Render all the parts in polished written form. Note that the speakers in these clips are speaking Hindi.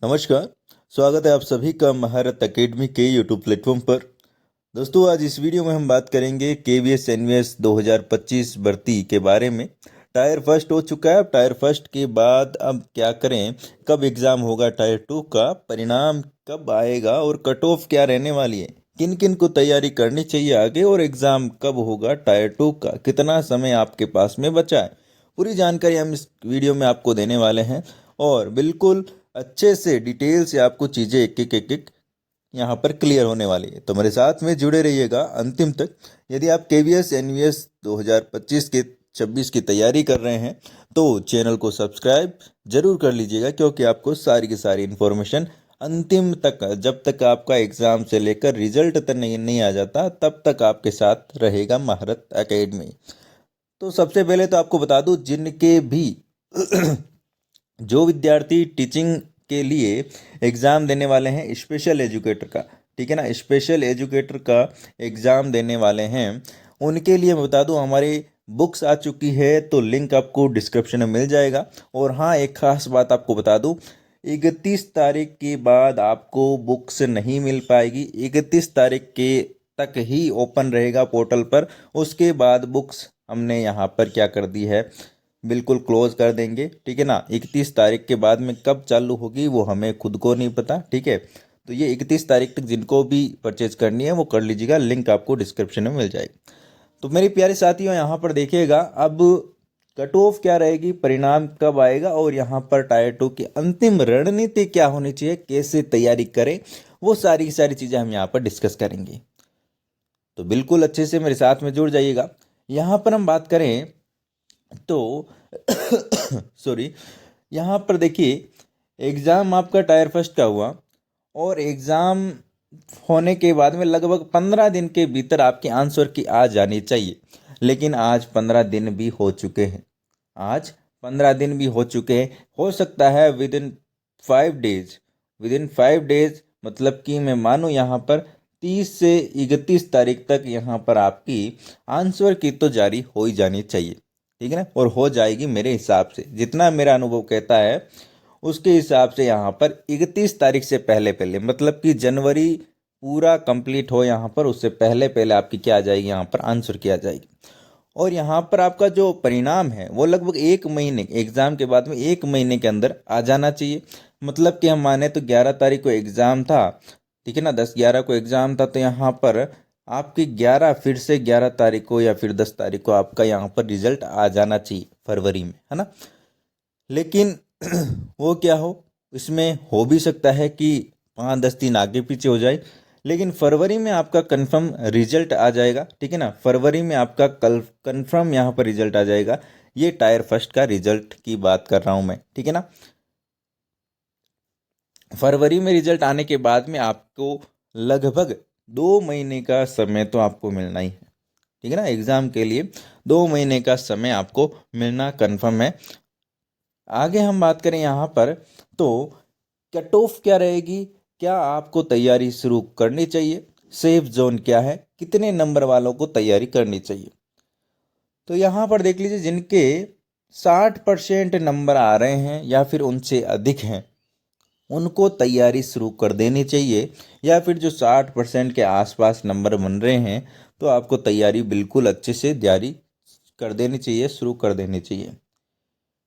नमस्कार। स्वागत है आप सभी का महारत एकेडमी के यूट्यूब प्लेटफॉर्म पर। दोस्तों, आज इस वीडियो में हम बात करेंगे केवीएस एनवीएस 2025 भर्ती के बारे में। टायर फर्स्ट हो चुका है। अब टायर फर्स्ट के बाद अब क्या करें, कब एग्ज़ाम होगा, टायर टू का परिणाम कब आएगा और कट ऑफ क्या रहने वाली है, किन किन को तैयारी करनी चाहिए आगे, और एग्ज़ाम कब होगा टायर टू का, कितना समय आपके पास में बचा है, पूरी जानकारी हम इस वीडियो में आपको देने वाले हैं। और बिल्कुल अच्छे से डिटेल से आपको चीज़ें एक एक यहाँ पर क्लियर होने वाली है, तो मेरे साथ में जुड़े रहिएगा अंतिम तक। यदि आप केवीएस एनवीएस 2025 के 26 की तैयारी कर रहे हैं तो चैनल को सब्सक्राइब जरूर कर लीजिएगा, क्योंकि आपको सारी की सारी इन्फॉर्मेशन अंतिम तक, जब तक आपका एग्ज़ाम से लेकर रिजल्ट तक नहीं आ जाता तब तक आपके साथ रहेगा महारत एकेडमी। तो सबसे पहले तो आपको बता दूं, जिनके भी जो विद्यार्थी टीचिंग के लिए एग्ज़ाम देने वाले हैं स्पेशल एजुकेटर का, ठीक है ना, स्पेशल एजुकेटर का एग्ज़ाम देने वाले हैं, उनके लिए मैं बता दूं हमारी बुक्स आ चुकी है, तो लिंक आपको डिस्क्रिप्शन में मिल जाएगा। और हाँ, एक ख़ास बात आपको बता दूं, 31 तारीख के बाद आपको बुक्स नहीं मिल पाएगी। 31 तारीख के तक ही ओपन रहेगा पोर्टल पर, उसके बाद बुक्स हमने यहाँ पर क्या कर दी है, बिल्कुल क्लोज कर देंगे, ठीक है ना। 31 तारीख के बाद में कब चालू होगी वो हमें खुद को नहीं पता, ठीक है। तो ये 31 तारीख तक जिनको भी परचेज करनी है वो कर लीजिएगा, लिंक आपको डिस्क्रिप्शन में मिल जाएगी। तो मेरे प्यारे साथियों, यहाँ पर देखिएगा अब कट ऑफ क्या रहेगी, परिणाम कब आएगा, और यहाँ पर टायर टू की अंतिम रणनीति क्या होनी चाहिए, कैसे तैयारी करें, वो सारी की सारी चीज़ें हम यहाँ पर डिस्कस करेंगे। तो बिल्कुल अच्छे से मेरे साथ में जुड़ जाइएगा। यहाँ पर हम बात करें तो सॉरी, यहाँ पर देखिए, एग्ज़ाम आपका टायर फर्स्ट का हुआ और एग्ज़ाम होने के बाद में लगभग 15 दिन के भीतर आपके आंसर की आ जानी चाहिए, लेकिन आज 15 दिन भी हो चुके हैं। आज 15 दिन भी हो चुके हैं। हो सकता है विद इन 5 डेज मतलब कि मैं मानूँ यहाँ पर 30 से 31 तारीख तक यहाँ पर आपकी आंसर की तो जारी हो ही जानी चाहिए, ठीक है ना। और हो जाएगी मेरे हिसाब से, जितना मेरा अनुभव कहता है उसके हिसाब से यहाँ पर 31 तारीख से पहले पहले, मतलब कि जनवरी पूरा कंप्लीट हो यहाँ पर, उससे पहले पहले आपकी क्या आ जाएगी, यहाँ पर आंसर की आ जाएगी। और यहाँ पर आपका जो परिणाम है वो लगभग 1 महीने, एग्ज़ाम के बाद में 1 महीने के अंदर आ जाना चाहिए। मतलब कि हम माने तो 11 तारीख को एग्ज़ाम था, ठीक है ना, 10-11 को एग्ज़ाम था, तो यहाँ पर आपकी 11 फिर से 11 तारीख को या फिर 10 तारीख को आपका यहाँ पर रिजल्ट आ जाना चाहिए फरवरी में, है ना। लेकिन वो क्या हो, इसमें हो भी सकता है कि 5-10 दिन आगे पीछे हो जाए, लेकिन फरवरी में आपका कंफर्म रिजल्ट आ जाएगा, ठीक है ना। फरवरी में आपका कल कंफर्म यहाँ पर रिजल्ट आ जाएगा। ये टायर फर्स्ट का रिजल्ट की बात कर रहा हूँ मैं, ठीक है ना। फरवरी में रिजल्ट आने के बाद में आपको लगभग 2 महीने का समय तो आपको मिलना ही है, ठीक है ना। एग्ज़ाम के लिए 2 महीने का समय आपको मिलना कन्फर्म है। आगे हम बात करें यहाँ पर, तो कट ऑफ क्या रहेगी, क्या आपको तैयारी शुरू करनी चाहिए, सेफ जोन क्या है, कितने नंबर वालों को तैयारी करनी चाहिए। तो यहाँ पर देख लीजिए, जिनके 60% नंबर आ रहे हैं या फिर उनसे अधिक हैं उनको तैयारी शुरू कर देनी चाहिए, या फिर जो 60% के आसपास नंबर बन रहे हैं तो आपको तैयारी बिल्कुल अच्छे से जारी कर देनी चाहिए, शुरू कर देनी चाहिए।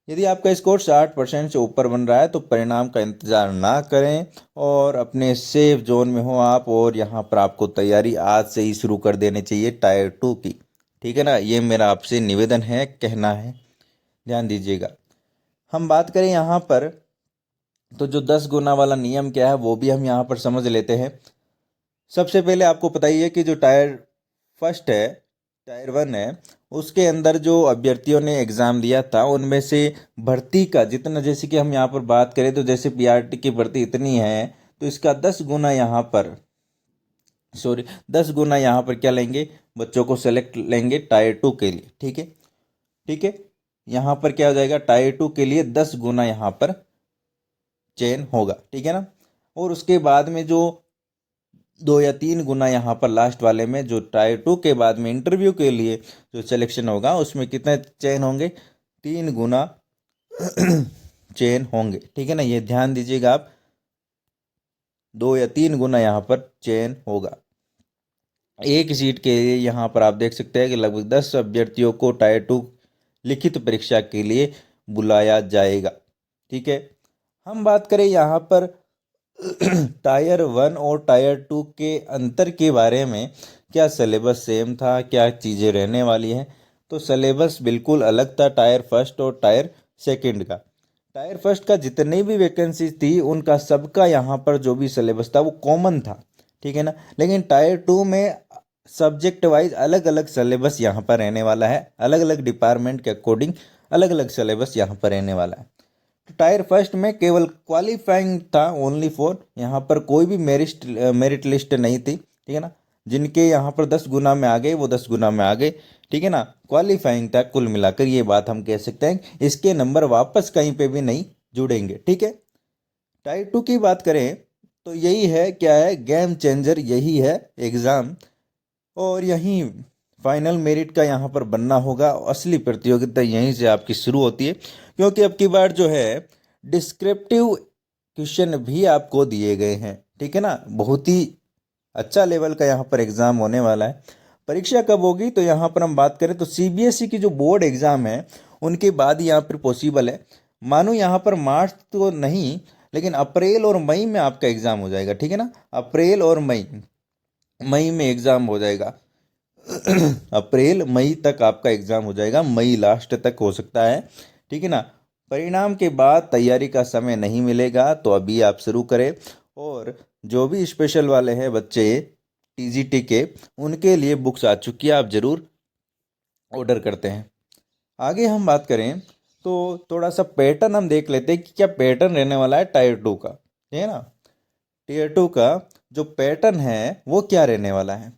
यदि आपका स्कोर 60% से ऊपर बन रहा है तो परिणाम का इंतज़ार ना करें और अपने सेफ जोन में हो आप, और यहाँ पर आपको तैयारी आज से ही शुरू कर देनी चाहिए टायर टू की, ठीक है ना। ये मेरा आपसे निवेदन है, कहना है, ध्यान दीजिएगा। हम बात करें यहाँ पर, तो जो 10 गुना वाला नियम क्या है वो भी हम यहाँ पर समझ लेते हैं। सबसे पहले आपको पता ही है कि जो टायर फर्स्ट है, टायर वन है, उसके अंदर जो अभ्यर्थियों ने एग्ज़ाम दिया था उनमें से भर्ती का जितना, जैसे कि हम यहाँ पर बात करें तो जैसे पीआरटी की भर्ती इतनी है तो इसका 10 गुना यहाँ पर, 10 गुना यहाँ पर क्या लेंगे, बच्चों को सेलेक्ट लेंगे टायर टू के लिए, ठीक है, ठीक है। यहाँ पर क्या हो जाएगा, टायर टू के लिए 10 गुना यहाँ पर चयन होगा, ठीक है ना। और उसके बाद में जो 2 या 3 गुना यहाँ पर लास्ट वाले में, जो टायर टू के बाद में इंटरव्यू के लिए जो सिलेक्शन होगा उसमें कितने चयन होंगे, 3 गुना चयन होंगे, ठीक है ना। ये ध्यान दीजिएगा आप, 2 या 3 गुना यहाँ पर चयन होगा। एक सीट के लिए यहाँ पर आप देख सकते हैं कि लगभग 10 अभ्यर्थियों को टायर 2 लिखित परीक्षा के लिए बुलाया जाएगा। ठीक है, हम बात करें यहाँ पर टायर 1 और टायर 2 के अंतर के बारे में, क्या सिलेबस सेम था, क्या चीज़ें रहने वाली हैं, तो सिलेबस बिल्कुल अलग था टायर फर्स्ट और टायर सेकंड का। टायर फर्स्ट का जितनी भी वैकेंसी थी उनका सबका यहाँ पर जो भी सिलेबस था वो कॉमन था, ठीक है ना। लेकिन टायर 2 में सब्जेक्ट वाइज अलग अलग सिलेबस यहाँ पर रहने वाला है, अलग अलग डिपार्टमेंट के अकॉर्डिंग अलग अलग सिलेबस यहाँ पर रहने वाला है। तो टायर फर्स्ट में केवल क्वालिफाइंग था ओनली फॉर, यहाँ पर कोई भी मेरिट लिस्ट नहीं थी, ठीक है ना। जिनके यहाँ पर 10 गुना में आ गए वो 10 गुना में आ गए, ठीक है ना। क्वालिफाइंग था कुल मिलाकर, ये बात हम कह सकते हैं। इसके नंबर वापस कहीं पे भी नहीं जुड़ेंगे, ठीक है। टायर 2 की बात करें तो यही है, क्या है, गेम चेंजर यही है एग्ज़ाम, और यहीं फाइनल मेरिट का यहाँ पर बनना होगा। असली प्रतियोगिता यहीं से आपकी शुरू होती है, क्योंकि अब की बार जो है डिस्क्रिप्टिव क्वेश्चन भी आपको दिए गए हैं, ठीक है ना। बहुत ही अच्छा लेवल का यहाँ पर एग्ज़ाम होने वाला है। परीक्षा कब होगी, तो यहाँ पर हम बात करें तो सीबीएसई की जो बोर्ड एग्ज़ाम है उनके बाद ही यहाँ पर पॉसिबल है। मानो यहाँ पर मार्च तो नहीं, लेकिन अप्रैल और मई में आपका एग्ज़ाम हो जाएगा, ठीक है ना। अप्रैल और मई में एग्ज़ाम हो जाएगा। अप्रैल मई तक आपका एग्ज़ाम हो जाएगा, मई लास्ट तक हो सकता है, ठीक है ना। परिणाम के बाद तैयारी का समय नहीं मिलेगा, तो अभी आप शुरू करें। और जो भी स्पेशल वाले हैं बच्चे टीजीटी के, उनके लिए बुक्स आ चुकी है, आप ज़रूर ऑर्डर करते हैं। आगे हम बात करें तो थोड़ा सा पैटर्न हम देख लेते हैं कि क्या पैटर्न रहने वाला है टायर 2 का, ठीक है ना। टायर 2 का जो पैटर्न है वो क्या रहने वाला है।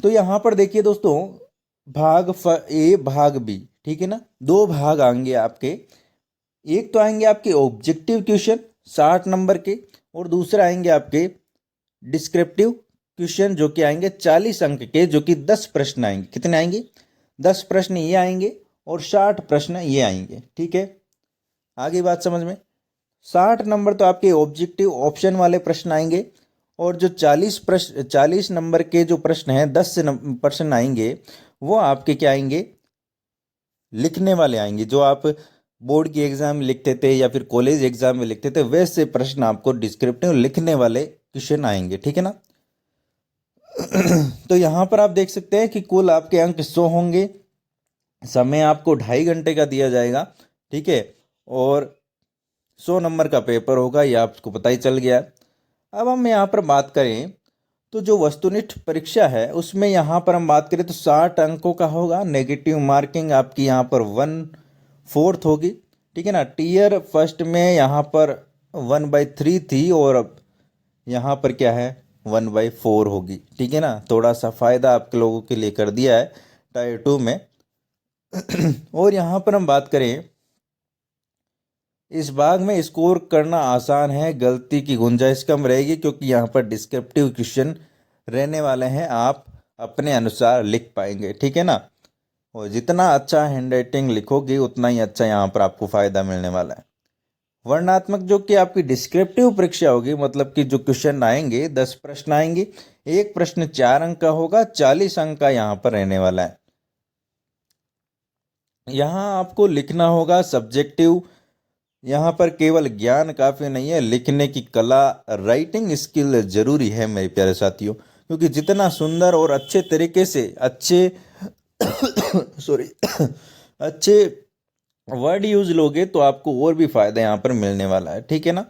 तो यहाँ पर देखिए दोस्तों, ए भाग बी, ठीक है ना, 2 भाग आएंगे आपके। एक तो आएंगे आपके ऑब्जेक्टिव क्वेश्चन 60 नंबर के, और दूसरा आएंगे आपके डिस्क्रिप्टिव क्वेश्चन जो कि आएंगे 40 अंक के, जो कि 10 प्रश्न आएंगे। कितने आएंगे, 10 प्रश्न ये आएंगे और 60 प्रश्न ये आएंगे, ठीक है। आगे बात समझ में, 60 नंबर तो आपके ऑब्जेक्टिव ऑप्शन वाले प्रश्न आएंगे, और जो 40 नंबर के जो प्रश्न हैं 10 से प्रश्न आएंगे, वो आपके क्या आएंगे, लिखने वाले आएंगे। जो आप बोर्ड की एग्जाम में लिखते थे या फिर कॉलेज एग्जाम में लिखते थे, वैसे प्रश्न आपको डिस्क्रिप्टिव लिखने वाले क्वेश्चन आएंगे, ठीक है ना। तो यहाँ पर आप देख सकते हैं कि कुल आपके अंक 100 होंगे। समय आपको 2.5 घंटे का दिया जाएगा, ठीक है। और 100 नंबर का पेपर होगा, ये आपको पता ही चल गया। अब हम यहाँ पर बात करें तो जो वस्तुनिष्ठ परीक्षा है उसमें यहाँ पर हम बात करें तो 60 अंकों का होगा। नेगेटिव मार्किंग आपकी यहाँ पर 1/4 होगी, ठीक है ना। टीयर फर्स्ट में यहाँ पर 1/3 थी, और अब यहाँ पर क्या है 1/4 होगी, ठीक है ना। थोड़ा सा फ़ायदा आपके लोगों के लिए कर दिया है टायर 2 में। और यहाँ पर हम बात करें, इस भाग में स्कोर करना आसान है, गलती की गुंजाइश कम रहेगी, क्योंकि यहाँ पर डिस्क्रिप्टिव क्वेश्चन रहने वाले हैं, आप अपने अनुसार लिख पाएंगे, ठीक है ना। और जितना अच्छा हैंड राइटिंग लिखोगे उतना ही अच्छा यहाँ पर आपको फ़ायदा मिलने वाला है। वर्णनात्मक जो कि आपकी डिस्क्रिप्टिव परीक्षा होगी, मतलब कि जो क्वेश्चन आएंगे 10 प्रश्न आएंगे, एक प्रश्न 4 अंक का होगा, 40 अंक का यहाँ पर रहने वाला है। यहाँ आपको लिखना होगा सब्जेक्टिव, यहाँ पर केवल ज्ञान काफ़ी नहीं है, लिखने की कला, राइटिंग स्किल जरूरी है मेरे प्यारे साथियों। क्योंकि जितना सुंदर और अच्छे तरीके से अच्छे सॉरी अच्छे वर्ड यूज लोगे तो आपको और भी फायदा यहाँ पर मिलने वाला है, ठीक है ना।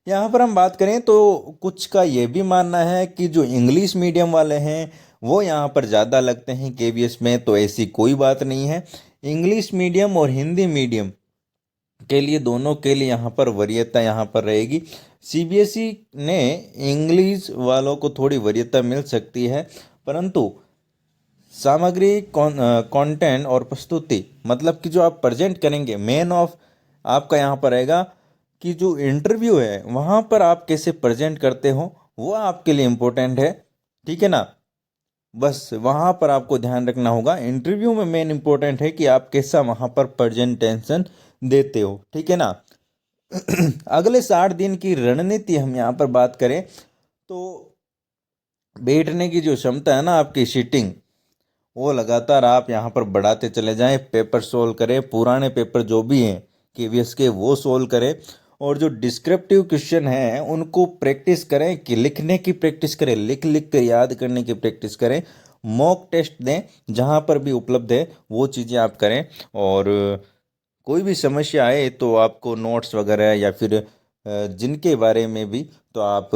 यहाँ पर हम बात करें तो कुछ का ये भी मानना है कि जो इंग्लिश मीडियम वाले हैं वो यहाँ पर ज़्यादा लगते हैं केवीएस में, तो ऐसी कोई बात नहीं है। इंग्लिश मीडियम और हिंदी मीडियम के लिए, दोनों के लिए यहाँ पर वरीयता यहाँ पर रहेगी। सीबीएसई ने इंग्लिश वालों को थोड़ी वरीयता मिल सकती है, परंतु सामग्री कंटेंट और प्रस्तुति, मतलब कि जो आप प्रेजेंट करेंगे, मेन ऑफ आपका यहाँ पर रहेगा कि जो इंटरव्यू है वहाँ पर आप कैसे प्रेजेंट करते हो, वो आपके लिए इम्पोर्टेंट है, ठीक है ना। बस वहाँ पर आपको ध्यान रखना होगा। इंटरव्यू में मेन इम्पोर्टेंट है कि आप कैसा वहाँ पर प्रेजेंटेशन देते हो, ठीक है ना। अगले 60 दिन की रणनीति हम यहाँ पर बात करें तो बैठने की जो क्षमता है ना आपकी सीटिंग, वो लगातार आप यहाँ पर बढ़ाते चले जाएं। पेपर सोल्व करें, पुराने पेपर जो भी हैं केवीएस के वो सोल्व करें, और जो डिस्क्रिप्टिव क्वेश्चन हैं उनको प्रैक्टिस करें कि लिखने की प्रैक्टिस करें, लिख लिख कर याद करने की प्रैक्टिस करें। मॉक टेस्ट दें, जहाँ पर भी उपलब्ध है वो चीज़ें आप करें। और कोई भी समस्या आए तो आपको नोट्स वगैरह या फिर जिनके बारे में भी तो आप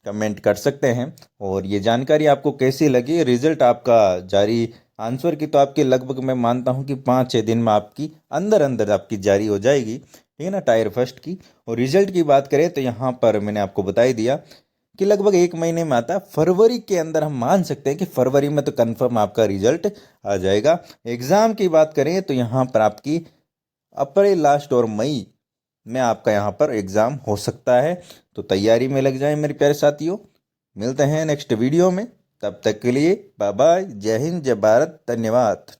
कमेंट कर सकते हैं। और ये जानकारी आपको कैसी लगी, रिजल्ट आपका जारी, आंसर की तो आपकी लगभग मैं मानता हूँ कि 5-6 दिन में आपकी अंदर अंदर आपकी जारी हो जाएगी, ठीक है ना, टायर फर्स्ट की। और रिजल्ट की बात करें तो यहाँ पर मैंने आपको बता ही दिया कि लगभग 1 महीने में आता है। फरवरी के अंदर हम मान सकते हैं कि फरवरी में तो कंफर्म आपका रिजल्ट आ जाएगा। एग्ज़ाम की बात करें तो यहाँ पर आपकी अप्रैल लास्ट और मई में आपका यहाँ पर एग्ज़ाम हो सकता है। तो तैयारी में लग जाए मेरे प्यारे साथियों। मिलते हैं नेक्स्ट वीडियो में, तब तक के लिए बाय बाय। जय हिंद, जय भारत, धन्यवाद।